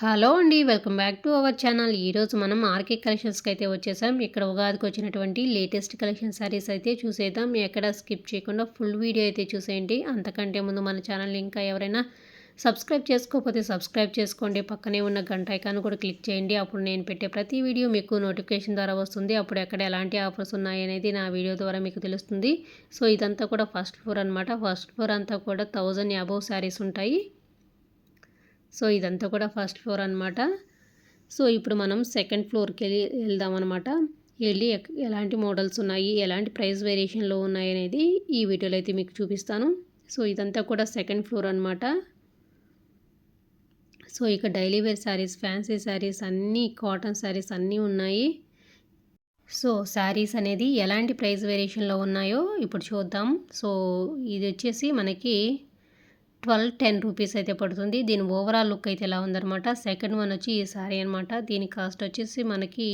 Hello అండి. Welcome back to our channel. ఈరోజు మనం ఆర్కే కలెక్షన్స్‌కి అయితే వచ్చేసాం. ఇక్కడ ఉగాదికి వచ్చినటువంటి లేటెస్ట్ కలెక్షన్ శారీస్ అయితే చూసేద్దాం. ఎక్కడ స్కిప్ చేయకుండా ఫుల్ వీడియో అయితే చూసేయండి. అంతకంటే ముందు మన ఛానల్‌ని ఇంకా ఎవరైనా సబ్స్క్రైబ్ చేసుకోకపోతే సబ్స్క్రైబ్ చేసుకోండి. పక్కనే ఉన్న గంట ఐకాన్ కూడా క్లిక్ చేయండి. అప్పుడు నేను పెట్టే ప్రతి వీడియో మీకు నోటిఫికేషన్ ద్వారా వస్తుంది. అప్పుడు ఎక్కడ ఎలాంటి ఆఫర్స్ ఉన్నాయనేది నా వీడియో ద్వారా మీకు తెలుస్తుంది. సో ఇదంతా కూడా ఫస్ట్ ఫ్లోర్ అనమాట. ఫస్ట్ ఫ్లోర్ అంతా కూడా 1000 అబోవ్ శారీస్ ఉంటాయి. సో ఇదంతా కూడా ఫస్ట్ ఫ్లోర్ అనమాట. సో ఇప్పుడు మనం సెకండ్ ఫ్లోర్కి వెళ్దాం అనమాట. వెళ్ళి ఎలాంటి మోడల్స్ ఉన్నాయి, ఎలాంటి ప్రైస్ వేరియేషన్లో ఉన్నాయి అనేది ఈ వీడియోలో అయితే మీకు చూపిస్తాను. సో ఇదంతా కూడా సెకండ్ ఫ్లోర్ అనమాట. సో ఇక daily wear saris, fancy saris అన్నీ, కాటన్ శారీస్ అన్నీ ఉన్నాయి. సో శారీస్ అనేది ఎలాంటి ప్రైస్ వేరియేషన్లో ఉన్నాయో ఇప్పుడు చూద్దాం. సో ఇది వచ్చేసి మనకి 1210 రూపీస్ అయితే పడుతుంది. దీని ఓవరాల్ లుక్ అయితే ఇలా ఉందనమాట. సెకండ్ వన్ వచ్చి ఈ శారీ అనమాట. దీని కాస్ట్ వచ్చేసి మనకి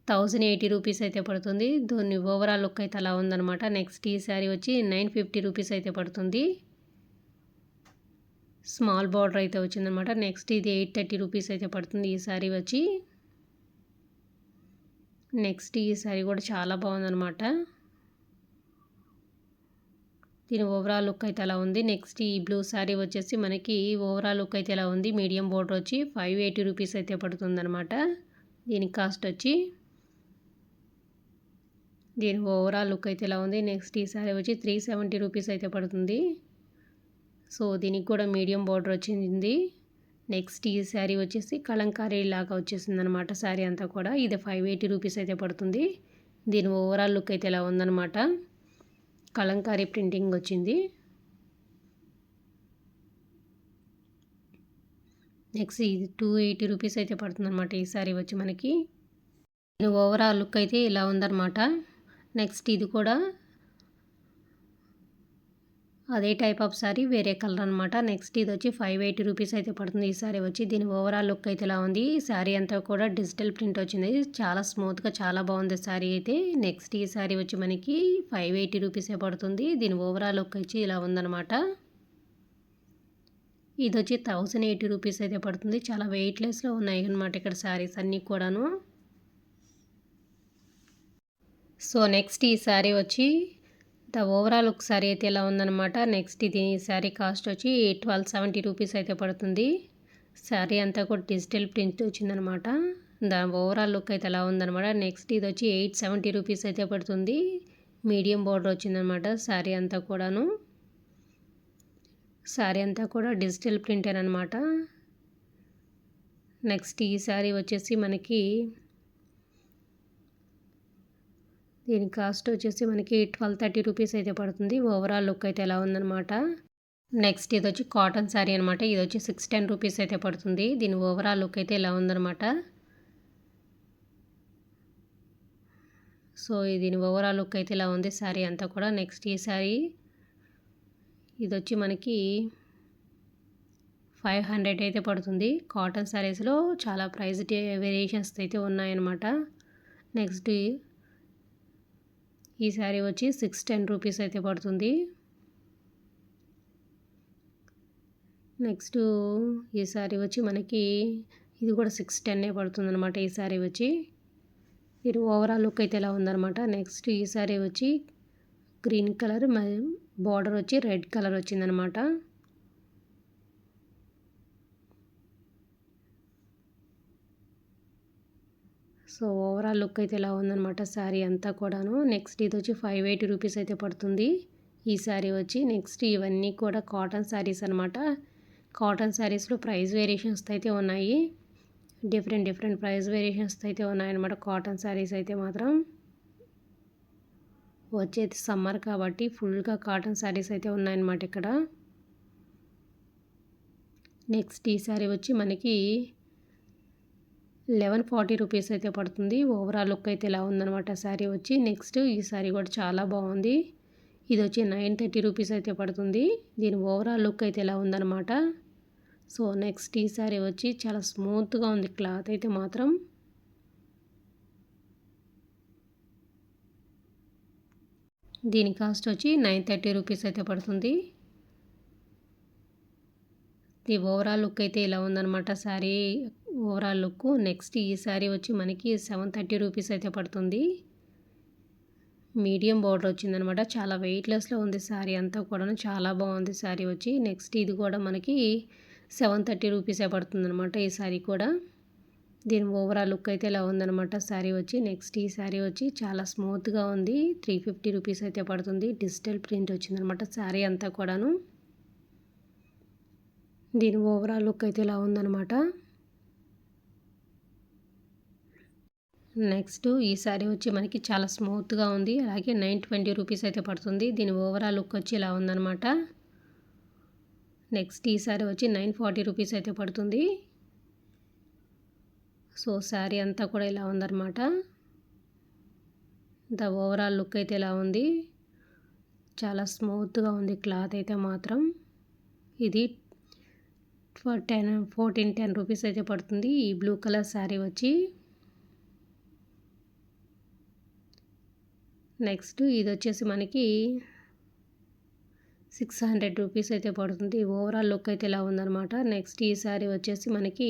1080 రూపీస్ అయితే పడుతుంది. దీని ఓవరాల్ లుక్ అయితే అలా ఉందనమాట. నెక్స్ట్ ఈ శారీ వచ్చి 950 రూపీస్ అయితే పడుతుంది. స్మాల్ బార్డర్ అయితే వచ్చిందనమాట. నెక్స్ట్ ఇది 830 రూపీస్ అయితే పడుతుంది ఈ శారీ వచ్చి. నెక్స్ట్ ఈ శారీ కూడా చాలా బాగుందనమాట. దీని ఓవరాల్ లుక్ అయితే అలా ఉంది. నెక్స్ట్ ఈ బ్లూ శారీ వచ్చేసి మనకి ఓవరాల్ లుక్ అయితే ఎలా ఉంది. మీడియం బోర్డర్ వచ్చి 580 రూపీస్ అయితే పడుతుందన్నమాట. దీని కాస్ట్ వచ్చి దీని ఓవరాల్ లుక్ అయితే ఎలా ఉంది. నెక్స్ట్ ఈ శారీ వచ్చి 370 రూపీస్ అయితే పడుతుంది. సో దీనికి కూడా మీడియం బోర్డర్ వచ్చింది. నెక్స్ట్ ఈ శారీ వచ్చేసి కలంకారీ లాగా వచ్చేసింది అనమాట. శారీ అంతా కూడా ఇది 580 రూపీస్ అయితే పడుతుంది. దీని ఓవరాల్ లుక్ అయితే ఎలా ఉందన్నమాట. కలంకారీ ప్రింటింగ్ వచ్చింది. నెక్స్ట్ ఇది 280 రూపీస్ అయితే పడుతుందన్నమాట ఈ శారీ వచ్చి మనకి. దీని ఓవరాల్ లుక్ అయితే ఇలా ఉందన్నమాట. నెక్స్ట్ ఇది కూడా అదే టైప్ ఆఫ్ శారీ, వేరే కలర్ అనమాట. నెక్స్ట్ ఇది వచ్చి 580 రూపీస్ అయితే పడుతుంది ఈ శారీ వచ్చి. దీని ఓవరాల్ లుక్ అయితే ఇలా ఉంది. ఈ శారీ అంతా కూడా డిజిటల్ ప్రింట్ వచ్చింది. చాలా స్మూత్గా చాలా బాగుంది శారీ అయితే. నెక్స్ట్ ఈ శారీ వచ్చి మనకి 580 రూపీసే పడుతుంది. దీని ఓవరాల్ లుక్ వచ్చి ఇలా ఉందన్నమాట. ఇది వచ్చి 1080 రూపీస్ అయితే పడుతుంది. చాలా వెయిట్లెస్లో ఉన్నాయి అనమాట ఇక్కడ శారీస్ అన్నీ కూడాను. సో నెక్స్ట్ ఈ శారీ వచ్చి ఓవరాల్ లుక్ శారీ అయితే ఎలా ఉందన్నమాట. నెక్స్ట్ ఇది శారీ కాస్ట్ వచ్చి 1270 రూపీస్ అయితే పడుతుంది. శారీ అంతా కూడా డిజిటల్ ప్రింట్ వచ్చిందనమాట. దాని ఓవరాల్ లుక్ అయితే ఎలా ఉందన్నమాట. నెక్స్ట్ ఇది వచ్చి 870 రూపీస్ అయితే పడుతుంది. మీడియం బోర్డర్ వచ్చిందనమాట శారీ అంతా కూడాను. శారీ అంతా కూడా డిజిటల్ ప్రింటర్ అనమాట. నెక్స్ట్ ఈ శారీ వచ్చేసి మనకి దీని కాస్ట్ వచ్చేసి మనకి 1230 రూపీస్ అయితే పడుతుంది. ఓవరాల్ లుక్ అయితే ఎలా ఉందన్నమాట. నెక్స్ట్ ఇది వచ్చి కాటన్ శారీ అనమాట. ఇది వచ్చి 610 రూపీస్ అయితే పడుతుంది. దీని ఓవరాల్ లుక్ అయితే ఇలా ఉందన్నమాట. సో దీని ఓవరాల్ లుక్ అయితే ఇలా ఉంది శారీ అంతా కూడా. నెక్స్ట్ ఈ శారీ ఇది వచ్చి మనకి 500 అయితే పడుతుంది. కాటన్ శారీస్లో చాలా ప్రైస్ వేరియేషన్స్ అయితే ఉన్నాయన్నమాట. నెక్స్ట్ ఈ శారీ వచ్చి 610 రూపీస్ అయితే పడుతుంది. నెక్స్ట్ ఈ శారీ వచ్చి మనకి ఇది కూడా 610 పడుతుంది అనమాట. ఈ శారీ వచ్చి ఇది ఓవరాల్ లుక్ అయితే ఎలా ఉందన్నమాట. నెక్స్ట్ ఈ శారీ వచ్చి గ్రీన్ కలర్ బార్డర్ వచ్చి రెడ్ కలర్ వచ్చిందనమాట. సో ఓవరాల్ లుక్ అయితే ఇలా ఉందన్నమాట శారీ అంతా కూడాను. నెక్స్ట్ ఇది వచ్చి 580 రూపీస్ అయితే పడుతుంది ఈ శారీ వచ్చి. నెక్స్ట్ ఇవన్నీ కూడా కాటన్ శారీస్ అనమాట. కాటన్ శారీస్లో ప్రైస్ వేరియేషన్స్ అయితే ఉన్నాయి. డిఫరెంట్ ప్రైస్ వేరియేషన్స్ అయితే ఉన్నాయన్నమాట. కాటన్ శారీస్ అయితే మాత్రం వచ్చేది సమ్మర్ కాబట్టి ఫుల్గా కాటన్ శారీస్ అయితే ఉన్నాయన్నమాట ఇక్కడ. నెక్స్ట్ ఈ శారీ వచ్చి మనకి 1140 రూపీస్ అయితే పడుతుంది. ఓవరాల్ లుక్ అయితే ఇలా ఉందన్నమాట శారీ వచ్చి. నెక్స్ట్ ఈ శారీ కూడా చాలా బాగుంది. ఇది వచ్చి 930 రూపీస్ అయితే పడుతుంది. దీని ఓవరాల్ లుక్ అయితే ఇలా ఉందన్నమాట. సో నెక్స్ట్ ఈ శారీ వచ్చి చాలా స్మూత్గా ఉంది క్లాత్ అయితే మాత్రం. దీని కాస్ట్ వచ్చి 930 రూపీస్ అయితే పడుతుంది. ఇది ఓవరాల్ లుక్ అయితే ఇలా ఉందనమాట శారీ ఓవరాల్ లుక్. నెక్స్ట్ ఈ శారీ వచ్చి మనకి 730 రూపీస్ అయితే పడుతుంది. మీడియం బోర్డర్ వచ్చిందనమాట. చాలా వెయిట్‌లెస్‌లో ఉంది శారీ అంతా కూడాను. చాలా బాగుంది శారీ వచ్చి. నెక్స్ట్ ఇది కూడా మనకి 730 రూపీసే పడుతుందనమాట ఈ శారీ కూడా. దీని ఓవరాల్ లుక్ అయితే ఇలా ఉందనమాట శారీ వచ్చి. నెక్స్ట్ ఈ శారీ వచ్చి చాలా స్మూత్‌గా ఉంది. 350 రూపీస్ అయితే పడుతుంది. డిజిటల్ ప్రింట్ వచ్చిందనమాట శారీ అంతా కూడాను. దీని ఓవరాల్ లుక్ అయితే ఇలా ఉందనమాట. నెక్స్ట్ ఈ శారీ వచ్చి మనకి చాలా స్మూత్‌గా ఉంది. అలాగే 920 రూపీస్ అయితే పడుతుంది. దీని ఓవరాల్ లుక్ వచ్చి ఇలా ఉందనమాట. నెక్స్ట్ ఈ శారీ వచ్చి 940 రూపీస్ అయితే పడుతుంది. సో శారీ అంతా కూడా ఇలా ఉందన్నమాట. ఓవరాల్ లుక్ అయితే ఇలా ఉంది. చాలా స్మూత్‌గా ఉంది క్లాత్ అయితే మాత్రం. ఇది 1410 రూపీస్ అయితే పడుతుంది. ఈ బ్లూ కలర్ శారీ వచ్చి. నెక్స్ట్ ఇది వచ్చేసి మనకి 600 రూపీస్ అయితే పడుతుంది. ఓవరాల్ లుక్ అయితే ఇలా ఉందన్నమాట. నెక్స్ట్ ఈ శారీ వచ్చేసి మనకి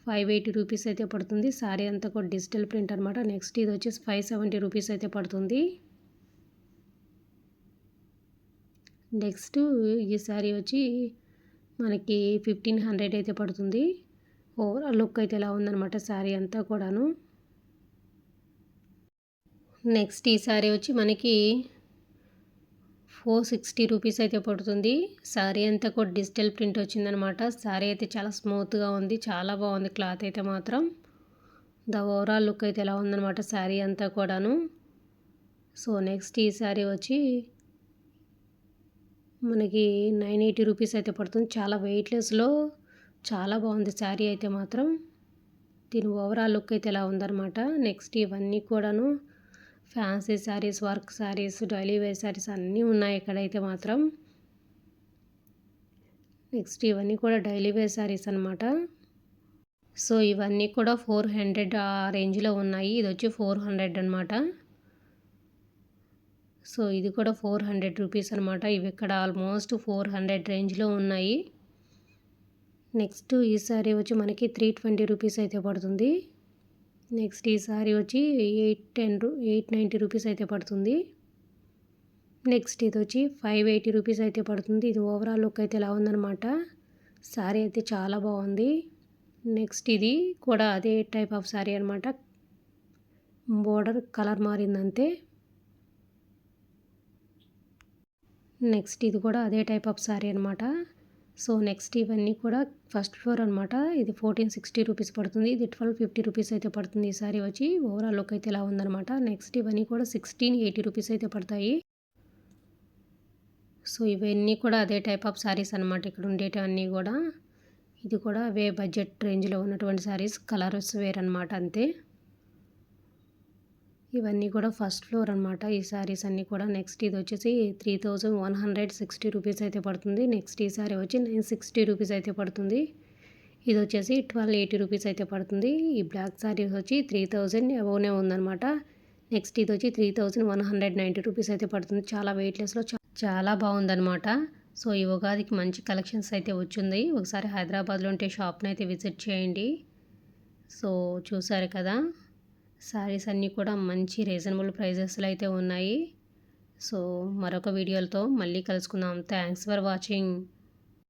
580 రూపీస్ అయితే పడుతుంది. శారీ అంతా కూడా డిజిటల్ ప్రింట్ అనమాట. నెక్స్ట్ ఇది వచ్చేసి 570 రూపీస్ అయితే పడుతుంది. నెక్స్ట్ ఈ శారీ వచ్చి మనకి 1500 అయితే పడుతుంది. ఓవరాల్ లుక్ అయితే ఇలా ఉందన్నమాట శారీ అంతా కూడాను. నెక్స్ట్ ఈ శారీ వచ్చి మనకి 460 రూపీస్ అయితే పడుతుంది. శారీ అంతా కూడా డిజిటల్ ప్రింట్ వచ్చిందనమాట. శారీ అయితే చాలా స్మూత్‌గా ఉంది. చాలా బాగుంది క్లాత్ అయితే మాత్రం. ఓవరాల్ లుక్ అయితే ఎలా ఉందనమాట శారీ అంతా కూడాను. సో నెక్స్ట్ ఈ శారీ వచ్చి మనకి 980 రూపీస్ అయితే పడుతుంది. చాలా వెయిట్‌లెస్‌లో చాలా బాగుంది శారీ అయితే మాత్రం. దీని ఓవరాల్ లుక్ అయితే ఇలా ఉందనమాట. నెక్స్ట్ ఇవన్నీ కూడాను fancy saris, work saris, daily wear saris అన్నీ ఉన్నాయి ఇక్కడైతే మాత్రం. నెక్స్ట్ ఇవన్నీ కూడా డైలీ వేర్ శారీస్ అనమాట. సో ఇవన్నీ కూడా 400 ఆ రేంజ్లో ఉన్నాయి. ఇది వచ్చి 400 అనమాట. సో ఇది కూడా 400 రూపీస్ అనమాట. ఇవి ఇక్కడ ఆల్మోస్ట్ 400 రేంజ్లో ఉన్నాయి. నెక్స్ట్ ఈ శారీ వచ్చి మనకి 320 రూపీస్ అయితే పడుతుంది. నెక్స్ట్ ఈ శారీ వచ్చి 890 రూపీస్ అయితే పడుతుంది. నెక్స్ట్ ఇది వచ్చి 580 రూపీస్ అయితే పడుతుంది. ఇది ఓవరాల్ లుక్ అయితే ఇలా ఉందన్నమాట. శారీ అయితే చాలా బాగుంది. నెక్స్ట్ ఇది కూడా అదే టైప్ ఆఫ్ శారీ అనమాట. Border colour మారిందంతే. నెక్స్ట్ ఇది కూడా అదే టైప్ ఆఫ్ శారీ అనమాట. సో నెక్స్ట్ ఇవన్నీ కూడా ఫస్ట్ ఫ్లోర్ అనమాట. ఇది 1460 రూపీస్ పడుతుంది. ఇది 1250 రూపీస్ అయితే పడుతుంది. ఈ శారీ వచ్చి ఓవరాల్ లుక్ అయితే ఇలా ఉందన్నమాట. నెక్స్ట్ ఇవన్నీ కూడా 1680 రూపీస్ అయితే పడతాయి. సో ఇవన్నీ కూడా అదే టైప్ ఆఫ్ శారీస్ అనమాట. ఇక్కడ ఉండేటివన్నీ కూడా. ఇది కూడా అవే బడ్జెట్ రేంజ్లో ఉన్నటువంటి శారీస్. కలర్స్ వేర్ అనమాట అంతే. ఇవన్నీ కూడా ఫస్ట్ ఫ్లోర్ అనమాట ఈ శారీస్ అన్నీ కూడా. నెక్స్ట్ ఇది వచ్చేసి 3160 రూపీస్ అయితే పడుతుంది. నెక్స్ట్ ఈ శారీ వచ్చి 960 రూపీస్ అయితే పడుతుంది. ఇది వచ్చేసి 1280 రూపీస్ అయితే పడుతుంది. ఈ బ్లాక్ శారీస్ వచ్చి 3000 అబోవ్నే ఉందన్నమాట. నెక్స్ట్ ఇది వచ్చి 3190 రూపీస్ అయితే పడుతుంది. చాలా వెయిట్లెస్లో చాలా బాగుందన్నమాట. సో ఈ ఉగాదికి మంచి కలెక్షన్స్ అయితే వచ్చింది. ఒకసారి హైదరాబాద్లో ఉంటే షాప్ని అయితే విజిట్ చేయండి. సో చూసారు కదా, శారీస్ అన్నీ కూడా మంచి రీజనబుల్ ప్రైజెస్లో అయితే ఉన్నాయి. సో మరొక వీడియోలతో మళ్ళీ కలుసుకుందాం. Thanks for watching.